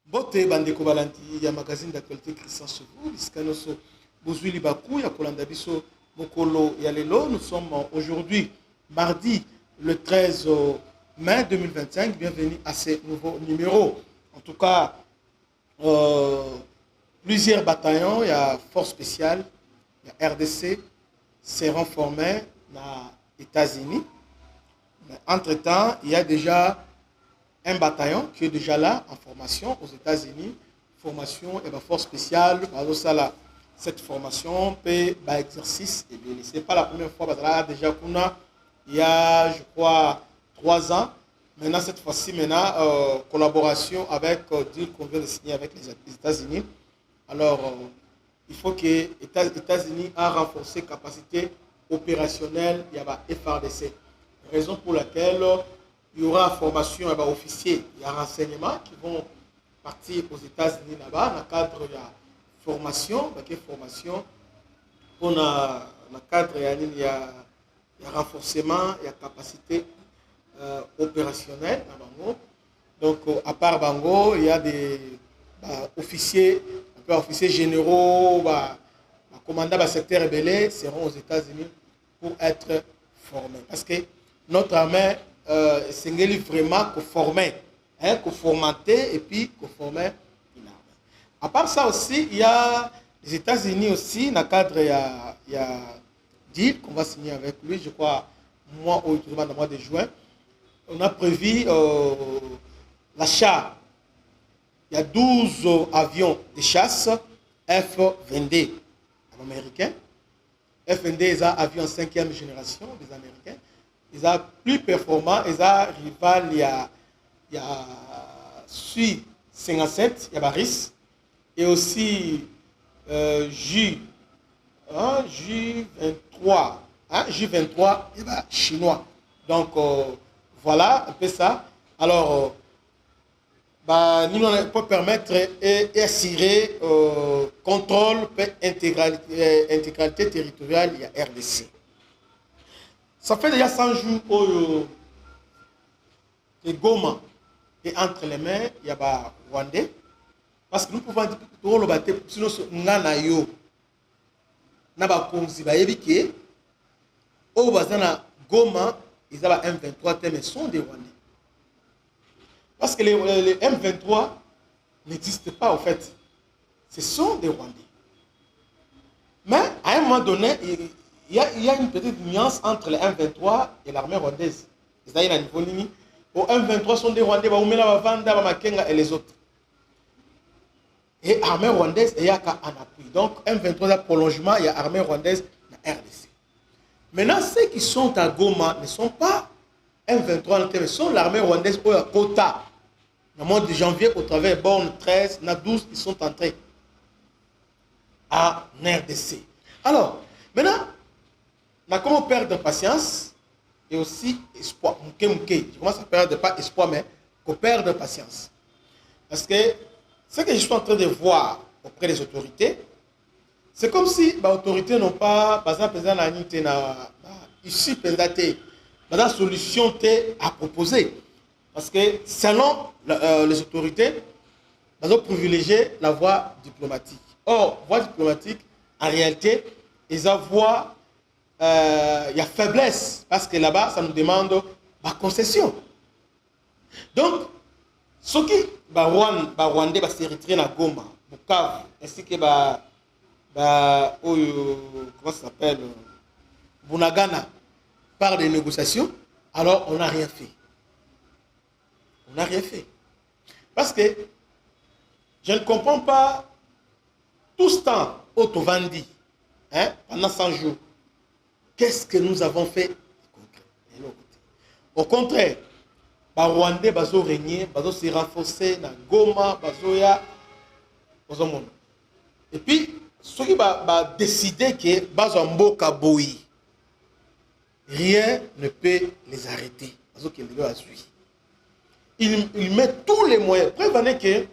Bote bandeko balandi ya magazine d'actualité Christian Chevaux, Iskanoso Bozuli Bakou, ya Kolanda Biso Mokolo Yalelo. Nous sommes aujourd'hui mardi le 13 mai 2025. Bienvenue à ce nouveau numéro. En tout cas, plusieurs bataillons, il y a force spéciale, il y a RDC, seront formés dans les États-Unis. Entre-temps, il y a déjà un bataillon qui est déjà là en formation aux États-Unis. Formation et force spéciale. Cette formation peut exercice. Ce n'est pas la première fois, parce que là, déjà, il y a, je crois, 3 ans. Maintenant, cette fois-ci, collaboration avec deal qu'on vient de signer avec les États-Unis. Alors, il faut que les États-Unis aient renforcé capacité opérationnelle. Il y a FRDC. Raison pour laquelle il y aura formation officier, il y a renseignements qui vont partir aux États-Unis là-bas, dans le cadre de la formation, on a dans le cadre il y a renforcement, il y a capacité opérationnelle. Donc, à part Bango, il y a des officiers généraux, commandants du secteur rebelle seront aux États-Unis pour être formés. Parce que notre armée, c'est vraiment qu'on former, qu'on formater et puis qu'on former une armée. À part ça aussi, il y a les États-Unis aussi, dans le cadre, il y a deal qu'on va signer avec lui, je crois, dans le mois de juin. On a prévu l'achat. Il y a 12 avions de chasse F-22 américains. F-22, c'est un avion 5e génération des Américains. Ils sont plus performants, ils ont rival, il y a Su-57, il y a Baris, et aussi J-23, J-23, il y a chinois. Donc voilà un peu ça. Alors, nous peut permettre et assurer contrôle et intégralité territoriale, il y a RDC. Ça fait déjà 100 jours que Goma est entre les mains, il y a Rwandais. Parce que nous pouvons dire que nous avons battu, sinon nous avons battu, au bazana Goma, ils ont M23, mais sont des Rwandais. Parce que les M23 n'existent pas, en fait. Ce sont des Rwandais. Mais à un moment donné, il y a une petite nuance entre les M23 et l'armée rwandaise. C'est-à-dire à niveau limite. Les M23 sont des Rwandais, et les autres. Et l'armée rwandaise, il y a qu'un appui. Donc M23 a prolongement, il y a l'armée rwandaise dans RDC. Maintenant, ceux qui sont à Goma ne sont pas M23, mais sont l'armée rwandaise au Kota. Dans le mois de janvier, au travers Borne 13, 12, ils sont entrés à RDC. Alors, maintenant, on a comment perdre patience et aussi espoir. Je commence à perdre pas espoir, mais qu'on perde patience. Parce que ce que je suis en train de voir auprès des autorités, c'est comme si les autorités n'ont pas, par exemple, ici, la solution à proposer. Parce que selon les autorités, ils ont privilégié la voie diplomatique. Or, voie diplomatique, en réalité, ils ont voie. Il y a faiblesse parce que là-bas, ça nous demande la concession. Donc, ce qui Rwandais va se retirer dans Goma, Bukavu, ainsi que comment ça s'appelle, Bunagana, par des négociations, alors on n'a rien fait. On n'a rien fait. Parce que je ne comprends pas tout ce temps auto-vendi, pendant 100 jours. Qu'est-ce que nous avons fait? Au contraire, les Rwandais ont régné, ils se renforcé dans Goma, et puis, ceux qui ont décidé que Bazamboka Boyi, rien ne peut les arrêter. Ils mettent tous les moyens. Prévenez que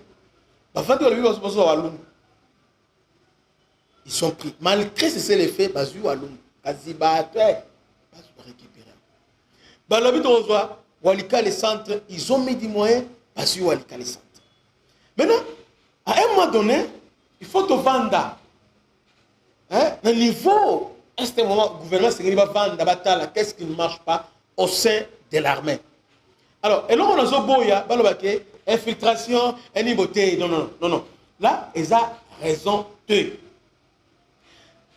ils sont pris. Malgré ce les faits, Walikale centre, ils ont mis des moyens, Walika les centres. Maintenant, à un moment donné, il faut te vendre. Hein? Le niveau, à ce moment, le gouvernement s'est va vendre, qu'est-ce qui ne marche pas au sein de l'armée. Alors, et là, on a Zoboya, infiltration, beauté. Non, non, non, non. Là, ils ont raison d'eux.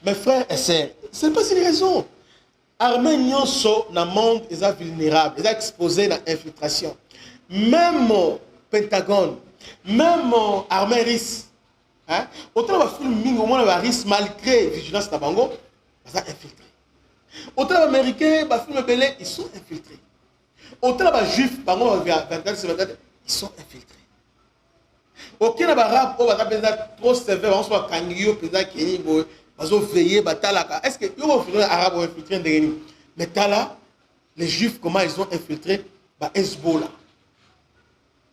Mes frères et sœurs, ce n'est pas une raison. L'armée dans le monde est vulnérable, est exposée à l'infiltration. Même au Pentagone, même l'armée russe, hein? Autant de films, au moins la russe, malgré la vigilance de Bango, ils sont infiltrés. Autant les Américains, les films belés, ils sont infiltrés. Autant les Juifs, ils sont infiltrés. Aucun arabe, trop sévère, on soit kangio, peut-être qu'il y veiller, est-ce que les arabes ont infiltré des mais là, les Juifs, comment ils ont infiltré Hezbollah.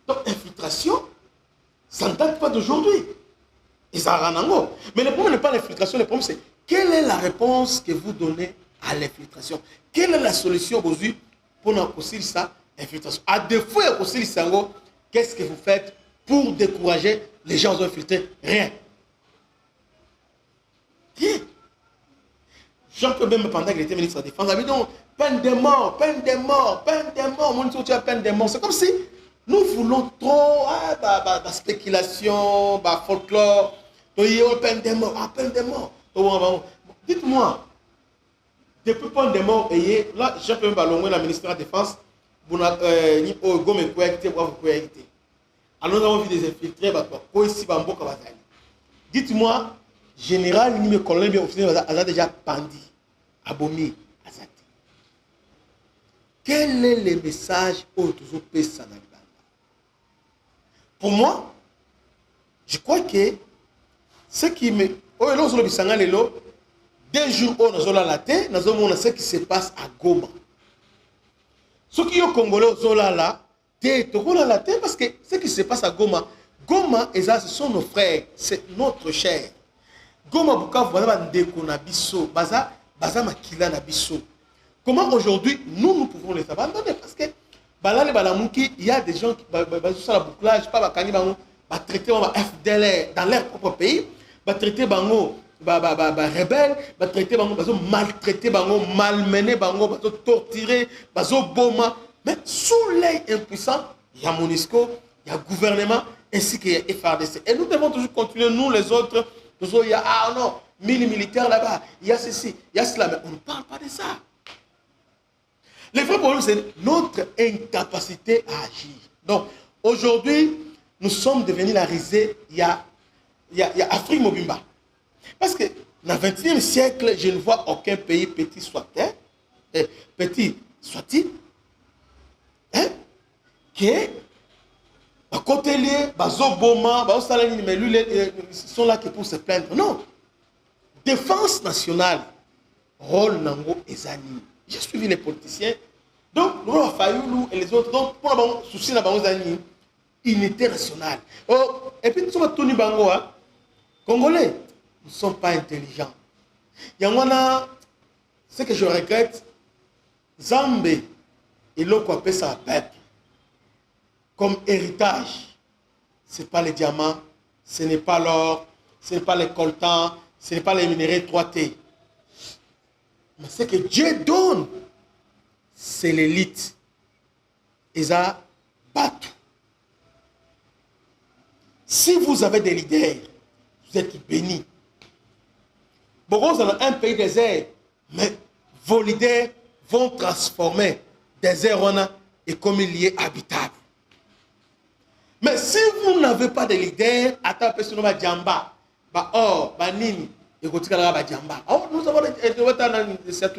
Donc, infiltration, ça ne date pas d'aujourd'hui. Ils en rendent. Mais le problème n'est pas l'infiltration, le problème c'est quelle est la réponse que vous donnez à l'infiltration? Quelle est la solution aujourd'hui pour nous ça, infiltration? À défaut de ça, qu'est-ce que vous faites pour décourager les gens à infiltrer? Rien. Rien. Jean-Claude même pendant qu'il était ministre de la Défense, avait dit peine de mort, peine de mort, peine de mort. Mon Dieu, tu as peine de mort. C'est comme si nous voulons trop la spéculation, folklore, peine de mort, peine de mort. Dites-moi, depuis peine de mort, là, Jean-Claude Ballon, la ministre de la Défense, alors nous avons vu des infiltrés, dites-moi, général, ni colonel, a déjà pandi, abomi, azati. Quel est le message autour de ça? Pour moi, je crois que ce qui me... Deux jours où nous avons la tête, nous avons ce qui se passe à Goma. Ceux qui sont congolais, nous avons la tête parce que ce qui se passe à Goma, Goma, ce sont nos frères, c'est notre chair. Goma Bukavu, comment aujourd'hui nous pouvons les abandonner? Parce que il y a des gens qui sont la bouclage, pas traiter FDLR dans leur propre pays, traiter bango rebelles, traiter bango maltraiter bango, malmener bango, torturer, boma. Mais sous l'œil impuissant, il y a MONUSCO, il y a le gouvernement ainsi qu'il y a FARDC. Et nous devons toujours continuer, nous les autres. Il y a, ah non, 1000 militaires là-bas, il y a ceci, il y a cela, mais on ne parle pas de ça. Le vrai problème, c'est notre incapacité à agir. Donc, aujourd'hui, nous sommes devenus la risée, il y a Afrique Mobimba. Parce que dans le XXe siècle, je ne vois aucun pays petit soit-il, qui est à côté lié, Bazoboma, mais lui, ils sont là pour se plaindre. Non. Défense nationale, rôle Nango et Zani. J'ai suivi les politiciens. Donc, nous avons Fayoulou et les autres. Donc, pour le souci de Zani, unité nationale. Oh, et puis, nous sommes tous les Bango, Congolais, nous ne sommes pas intelligents. Il y a ce que je regrette, Zambé et l'autre appelle ça peuple. Comme héritage, ce n'est pas les diamants, ce n'est pas l'or, ce n'est pas les coltans, ce n'est pas les minéraux 3T. Mais ce que Dieu donne, c'est l'élite. Ils ont battu. Si vous avez des leaders, vous êtes bénis. Beaucoup sont dans un pays désert, mais vos leaders vont transformer des aires et comme il y est habitable. Mais si vous n'avez pas de leader, attendez, nous avons Djamba, Nini, et Djamba. Oh, nous avons des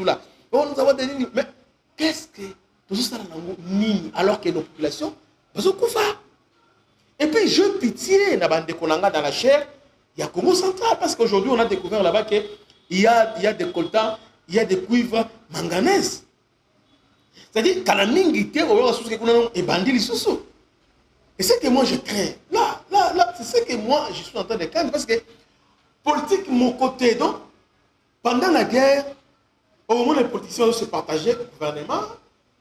là. Oh, nous avons des Nini. Mais qu'est-ce que tout ça Nini alors que nos populations sont couvertes? Et puis, je pitié, dans la chair, il y a Congo central, parce qu'aujourd'hui, on a découvert là-bas qu'il y a des coltans, il y a des cuivres manganèse. C'est-à-dire, quand la mingité, on va se faire et bandit les sous. Et c'est ce que moi je crains. Là, c'est ce que moi je suis en train de craindre. Parce que politique, mon côté, donc, pendant la guerre, au moment où les politiciens se partageaient, le gouvernement,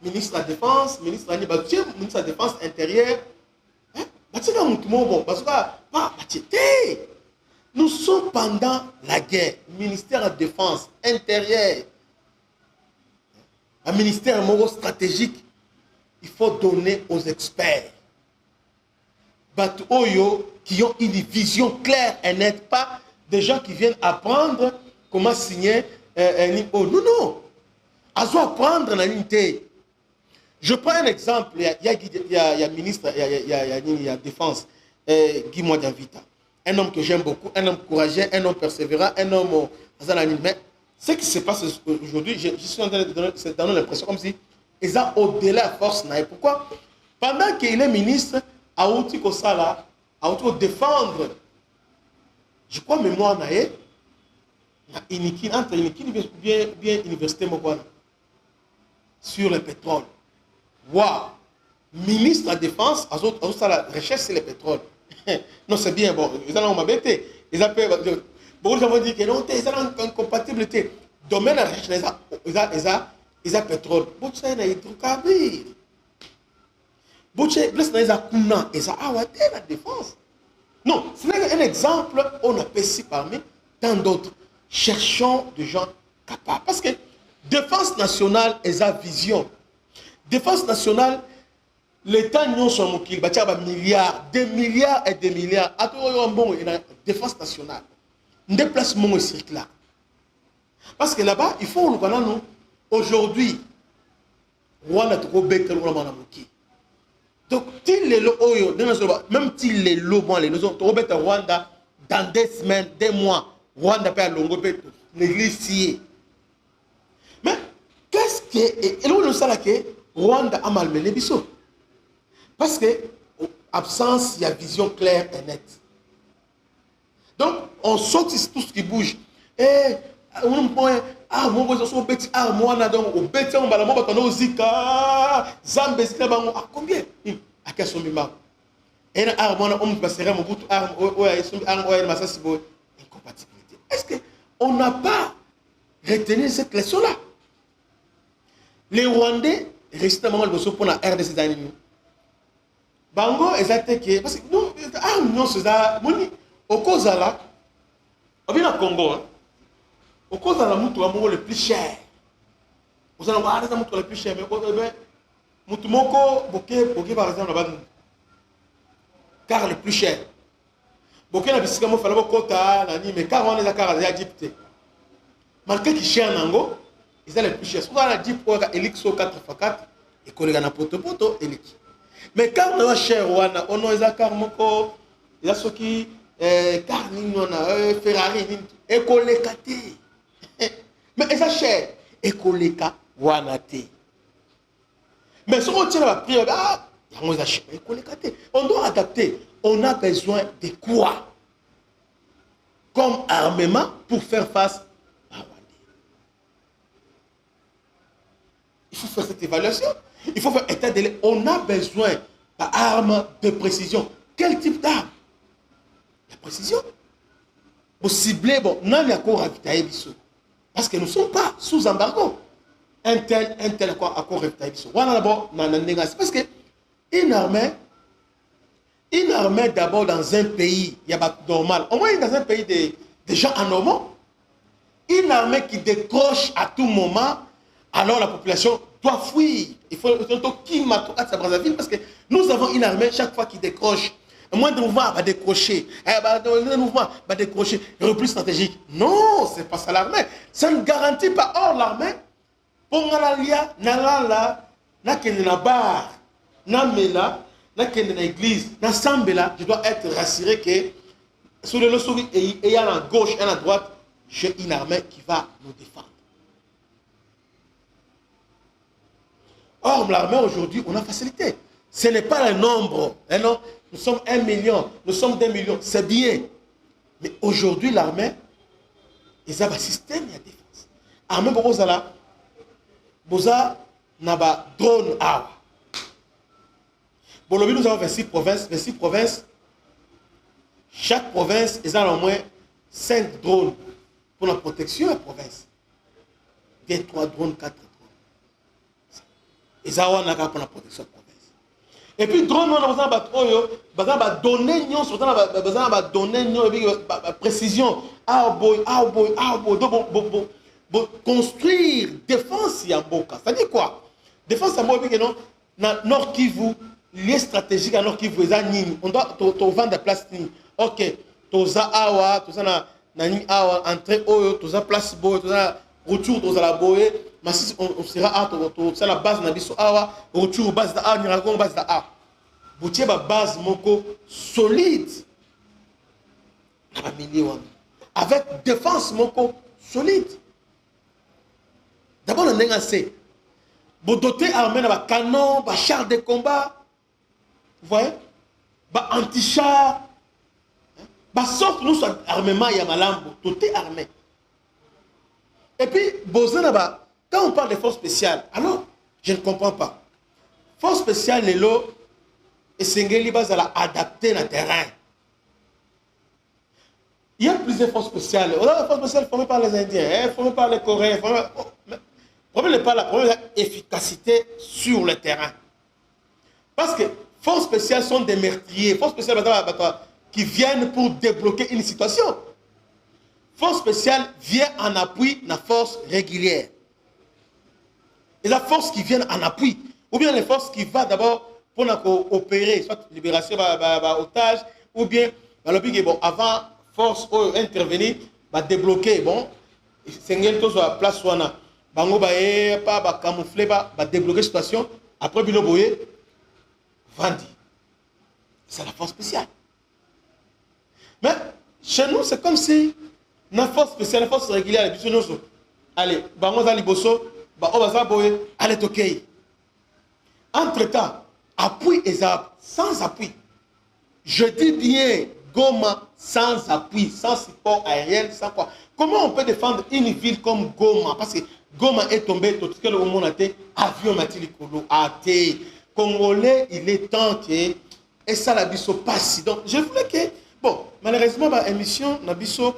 ministre de la Défense, ministre de la Défense intérieure, hein, Nous sommes pendant la guerre. Ministère de la Défense, intérieur, un ministère stratégique, il faut donner aux experts. Qui ont une vision claire et nette, pas des gens qui viennent apprendre comment signer un non, non. Ils doivent apprendre la unité. Je prends un exemple, il y a ministre, il y a défense, Guy Mwadianvita. Un homme que j'aime beaucoup, un homme courageux, un homme persévérant, un homme... Mais ce qui se passe aujourd'hui, je suis en train de donner l'impression comme si ils ont au-delà de force. Pourquoi? Pendant qu'il est ministre, à outil comme ça là, à outil défendre, je crois mémoire naïe, entre bien université Mokwana, sur le pétrole. Waouh! Ministre de la Défense, à la recherche sur le pétrole. Non, c'est bien, bon, ils ont m'embêté. Ils ont beaucoup de gens dit que non, ils ont une incompatibilité. Domaine de la recherche, ils ont pétrole. Bon, ça, il y a hydrocarbures. Bon, ça, il y a kuna, ils ont la défense. Non, c'est un exemple, on a ici parmi tant d'autres. Cherchons des gens capables. Parce que défense nationale, ils ont vision. Défense nationale, l'État n'y a pas milliards, des milliards et des milliards. À tout moment, il y a défense nationale. Un déplacement cirque là. Parce que là-bas, il faut nous aujourd'hui, Rwanda est trop bête que donc, même si les lots, Rwanda, dans 2 semaines, 2 mois, Rwanda peut aller à l'église. Mais qu'est-ce que. Et là, on sait que Rwanda a malmené Bissot. Parce que, absence, il y a vision claire et nette. Donc, on saute tout ce qui bouge. Et, mon petit armoire, donc, au petit armoire, on zika, zambé, à combien? À quel son mima? Et un armoire, on va serrer mon bout, incompatibilité. Est-ce qu'on n'a pas retenu cette leçon-là? Les Rwandais, récemment, le pour la RDC d'animaux. Bango, exactement, parce que nous, armes, c'est ça, au cause là, on vient au Congo, au cause de la mouton le plus cher. Vous allez voir, la mouton le plus cher, mais mouton bokeh par exemple, car le plus cher. Bokeh la biscuit, il fallait kota, mais car on est à car il Jeep. Malgré qu'il cher nango, ils sont les plus chers. Souvent la Jeep pour Elixo 4x4 et collègue na poto Elix. Mais car on est cher, on a car moko, il y a ceux qui car Ferrari et collègue. Mais ils sont chers. Et collègue wanate. Mais si on tient la prière, on doit adapter. On a besoin de quoi comme armement pour faire face à Rwanda. Il faut faire cette évaluation. Il faut faire état de l'air. On a besoin d'armes de précision. Quel type d'armes? La précision. Pour cibler, bon, on a encore ravitaillé Bissot. Parce que nous ne sommes pas sous embargo. Un tel accord ravitaillé Bissot. Voilà d'abord, parce que une armée d'abord dans un pays, il y a pas normal. Au moins dans un pays des gens anormaux. Une armée qui décroche à tout moment, alors la population doit fuir. Il faut qui m'a parce que nous avons une armée chaque fois qui décroche. Moins de mouvement va décrocher. Le mouvement va décrocher. Repli stratégique. Non, c'est pas ça l'armée. Ça ne garantit pas. Or, l'armée, pour l'Alia, Nalala, Nakena bar, Namela, Nakena église, Nasambela, je dois être rassuré que sur le souris et à la gauche et à la droite, j'ai une armée qui va nous défendre. Or, l'armée aujourd'hui, on a facilité. Ce n'est pas le nombre. Hein, non? Nous sommes 1 million, nous sommes 2 millions. C'est bien. Mais aujourd'hui, l'armée, ils ont un système de défense. L'armée, Boza n'a pas drone. Bon, nous avons 26 provinces. 26 provinces. Chaque province, ils ont au moins 5 drones pour la protection de la province. 2, 3 drones, 4 drones. Ils ont pour la protection de la province. Et puis drone on a besoin de donner précision construire défense ya mboka. Ça dit quoi? Défense ya mboka non na Nord Kivu, lié stratégique à Nord Kivu eza nini? On doit to vendre place nini? OK, toza awa, toza na nani awa entrée oyo, toza place boy, toza retour toza la boye. Mais si on sera à c'est la base na biso awa, retour base da a, ni raconte base da a. Boutier ba base moko solide. Avec défense moko solide. D'abord on a assez. Bo doté armé na ba canon, ba char de combat. Vous voyez? Ba anti-char. Ba sorte nous soit armement ya malambo, doté armé. Et puis bozana ba quand on parle de force spéciale, alors, je ne comprends pas. Force spéciale, les lots, et Sengeli base à adapter le terrain. Il y a plusieurs forces spéciales. On a la force spéciale formée par les Indiens, formée par les Coréens. Le problème n'est pas là, le problème est l'efficacité sur le terrain. Parce que forces spéciales sont des meurtriers. Forces spéciales qui viennent pour débloquer une situation. Force spéciale vient en appui de la force régulière. Et la force qui vient en appui, ou bien les forces qui vont d'abord pour opérer, soit libération d'otages, ou bien bon, avant force intervenir, débloquer, bon, c'est une place où on a pas camoufler, débloquer la situation, après bilo boye, vendi. C'est la force spéciale. Mais chez nous, c'est comme si la force spéciale, la force régulière, allez, bango za liboso, allez, ok. Entre-temps, appui et sans appui. Je dis bien Goma sans appui, sans support aérien, sans quoi. Comment on peut défendre une ville comme Goma? Parce que Goma est tombé, tout ce que le monde a été, avion Matilikolo, athée. Congolais, il est temps que, et ça la biso passe. Donc, je voulais que, bon, malheureusement, ma émission, la biso,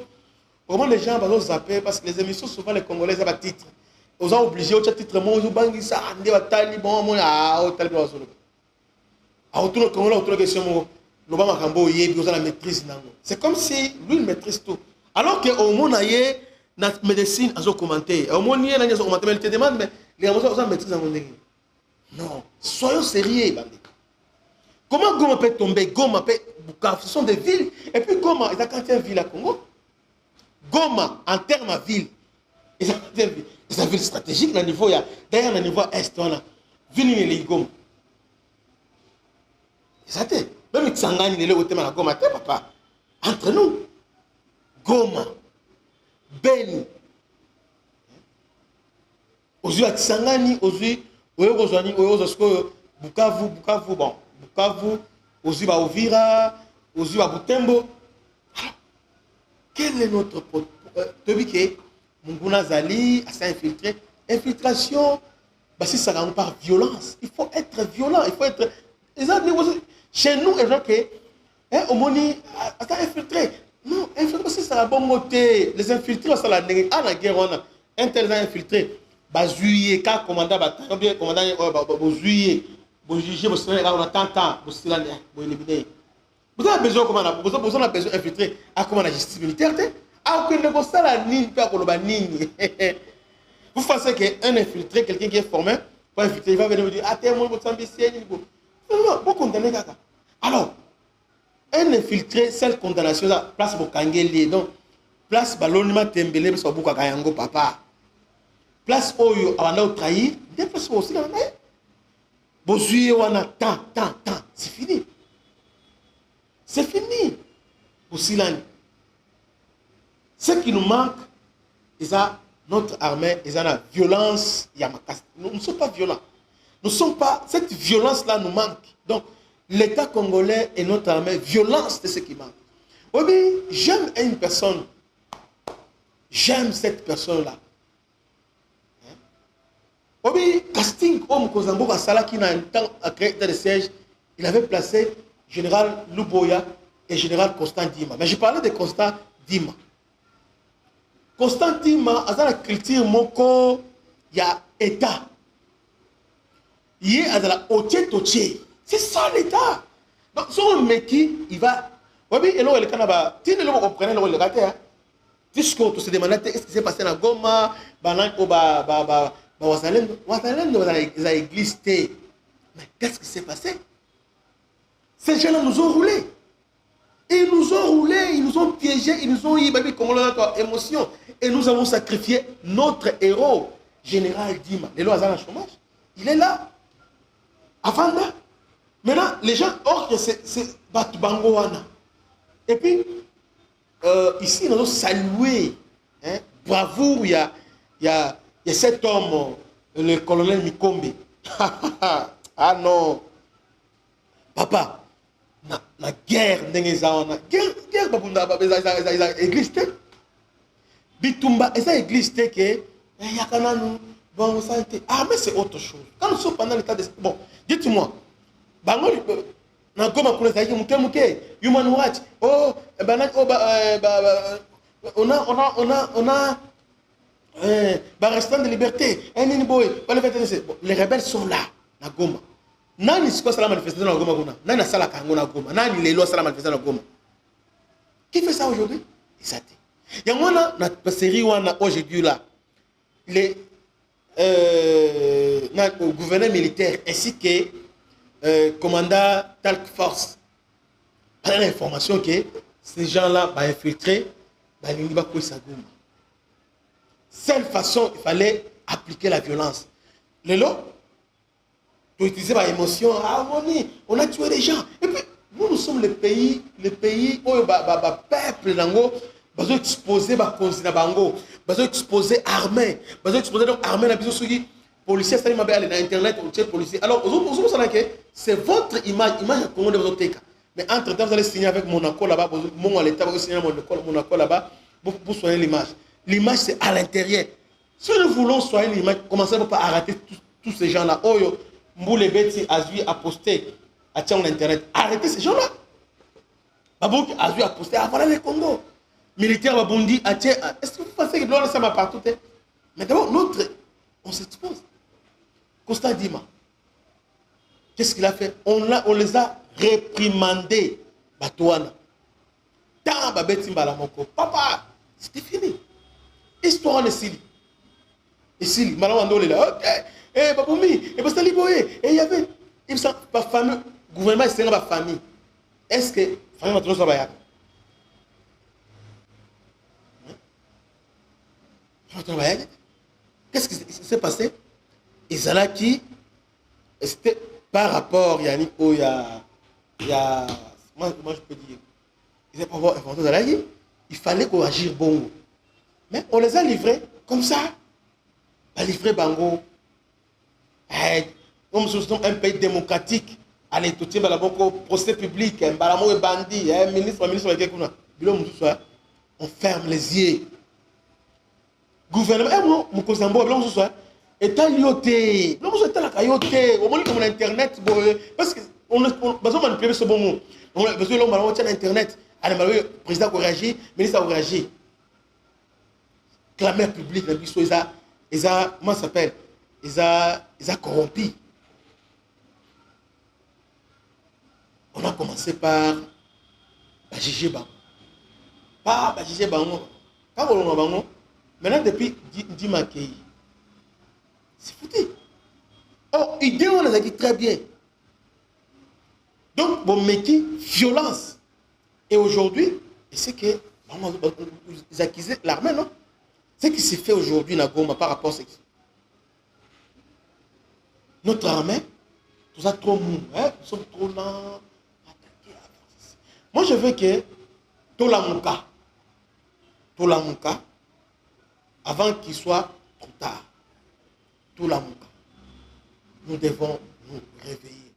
vraiment les gens vont zapper parce que les émissions, souvent les Congolais, ont des titres. Ils sont obligés, ils ont des titres, ils ont des titres, ils ont des titres, c'est comme si lui, il maîtrise tout. Alors qu'au monde, il y a la médecine, ils ont commenté. Au monde, il y a commenté, mais il te demande, mais les gens ont maîtrise dans le monde. Non, soyons sérieux, bandit. Comment Goma peut tomber? Goma peut Bukavu, ce sont des villes. Et puis Goma, il y a quand une ville à Congo. Goma, en termes de ville, il y a une ville stratégique, d'ailleurs, au niveau est, on a ville et Goma. C'est même Tsangani, il est au thème de Goma, papa. Entre nous, Goma, Beni, aujourd'hui, Tsangani, aujourd'hui, Bukavu, bon, Bukavu, aujourd'hui, Uvira, aujourd'hui, Butembo. Quel est notre Tobike, Munguna Zali, à infiltré. Infiltration, bah, si ça rend par violence, il faut être violent, il faut être. Chez nous, les gens qui au moni, infiltré. Non, infiltré, si ça a bon côté. Les infiltrés, ça la négative. Ah, la guerre, on a un tel infiltré. Bah, juillet, quand commandant, combien commandant, juillet, juillet, on a tant de temps, pour éliminer. Vous avez besoin comment vous avez besoin d'infiltrer à comment la justice militaire à aucun négociant la ligne pas pour le ligne. Vous pensez qu'un infiltré, quelqu'un qui est formé pour infiltrer, il va venir vous dire ah t'es moi votre ambition non vous condamnez kaka. Alors un infiltré cette condamnation là place pour Kangeli donc place balonima tembele parce que beaucoup kayango papa place oyo abanda trahir des places aussi là bozuye wana tant c'est fini. C'est fini. Pour Silani. Ce qui nous manque, c'est notre armée, c'est la violence. Nous ne sommes pas violents. Nous ne sommes pas. Cette violence-là nous manque. Donc, l'État congolais et notre armée, violence, c'est ce qui manque. Oui, j'aime une personne. J'aime cette personne-là. Oui, casting, homme Kozambo Kasala qui n'a un temps à créer des sièges, il avait placé Général Luboya et Général Constant Dima. Mais je parlais de Constant Dima. Constant Dima, dans la culture moko, il y a État. Il y a la Otié Totié. C'est ça l'État. Donc, si on met qui, il va. Oui, et là, le Canada, tu ne comprenez pas le raté. Puisque on se demandait qu'est-ce qui s'est passé dans Goma, ils ont existé. Mais qu'est-ce qui s'est passé? Ces gens-là nous ont roulés. Ils nous ont roulés, ils nous ont piégés, ils nous ont eu émotion. Et nous avons sacrifié notre héros, Général Dima. Les lois à chômage. Il est là. Avant là. Maintenant, les gens, or que c'est Batubangoana. Et puis, ici, nous avons salué. Hein, bravoure, il y a cet homme, le colonel Mikombe. Ah non. Papa, la guerre, guerre, existé. Bitumba, ça existé que, bon, santé. Ah, mais c'est autre chose. Quand nous sommes pendant l'état de. Bon, dites-moi, Bango, na Goma kuna zaiki muke, Human Watch, on a restant de liberté, les rebelles sont là, na Goma. Nani siko sala manifestation na Goma kuna? Nani na sala kango na Goma? Nani lelo sala manifestation na Goma? Qui fait ça aujourd'hui? Ça t'est. Il y a une série où on a aujourd'hui là les gouverneurs militaires ainsi que commandant Talk Force. On a l'information que ces gens-là vont infiltrer seule façon, il fallait appliquer la violence. Le lot, pour utiliser ma émotion, on a tué des gens. Et puis, nous sommes le pays où le peuple va exposer exposer armée, exposer donc armée na biso policier ça m'a aller dans internet ou policier. Alors vous savez que c'est votre image à Congo de votre TK. Mais entre temps vous allez signer avec Monaco là-bas, mon l'état va signer Monaco là-bas pour soigner l'image. L'image c'est à l'intérieur. Si nous voulons soigner l'image, commencez par arrêter tous ces gens là. Oyo Mboule Beti Azui a posté à l'internet. Arrêtez ces gens là. Babouk Azui a posté à voilà les Congo. Militaire Babondi, est-ce que vous pensez que l'on ça m'a partout? Mais d'abord, on s'expose. Costa Dima, qu'est-ce qu'il a fait? On les a réprimandés. Batouana. Tant Babeti Mbalamoko. Papa, c'était fini. Histoire de Sili. Et Sili, Malamando est là. Ok. Eh, Baboumi, et Bastali Boye. Et il y avait. Il me semble, ma famille, gouvernement, c'est ma famille. Est-ce que. Famille, ma famille, qu'est-ce qui s'est passé? Izalaki, c'était par rapport, Yannick, il y a, moi je peux dire, il fallait qu'on agisse bon. Mais on les a livrés comme ça. On a livré Bango. Comme nous sommes un pays démocratique, allez, tout le monde, procès public, Balamo et bandit, ministre, on ferme les yeux. Gouvernement, état lioté, on a internet parce que on a manipulé ce bon mot. On a besoin de internet. Le président a réagi, le ministre a réagi. Clameur publique, comment ça s'appelle? Ils ont corrompu. On a commencé par juger Bango. Pas juger Bango. Pas Bango. Maintenant, depuis Dima Kei, c'est foutu. Oh, idée, on les a dit très bien. Donc, bon, mais qui violence. Et aujourd'hui, c'est que ils accusent l'armée, non? Ce qui s'est fait aujourd'hui, Nagoma, par rapport à ça. Notre armée, tout ça trop mou, hein? Nous sommes trop lents. Moi, je veux que Tolamuka, avant qu'il soit trop tard, tout la mouka, nous devons nous réveiller.